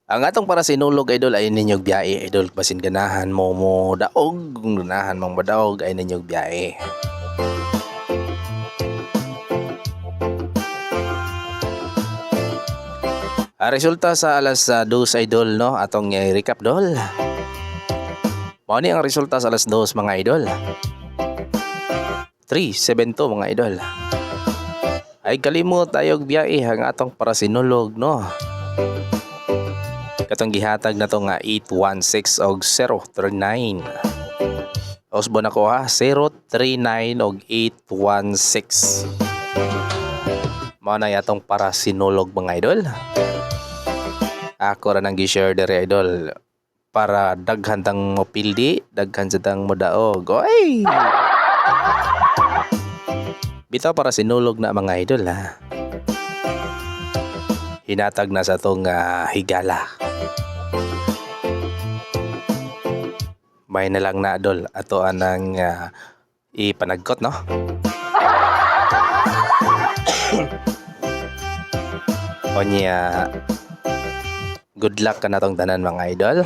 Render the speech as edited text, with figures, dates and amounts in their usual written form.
Ang atong para sinulog idol ay ninyog biyahe idol, basin ganahan mo mo daog, kung ganahan mong madaog ay ninyog biyahe. Resulta sa alas 2 idol no, atong recap dol. Mao ni ang resulta sa alas 2 mga idol. 372 mga idol. Ay kalimot tayog biyahe ang atong para sinulog no. Katong gihatag na to nga 816 og 039. Osbo na ko ha, 039 og 816. Mao na yatong para sinulog mga idol. Ako ra nang gi-share dere idol para daghan tang mopildi, daghan sa tang modaog. Oy! Bitaw para sinulog na mga idol ha. Hinatag na sa tong higala. May na lang na idol ato anang ipanagkot no. Onya, good luck ka na tong tanan mga idol.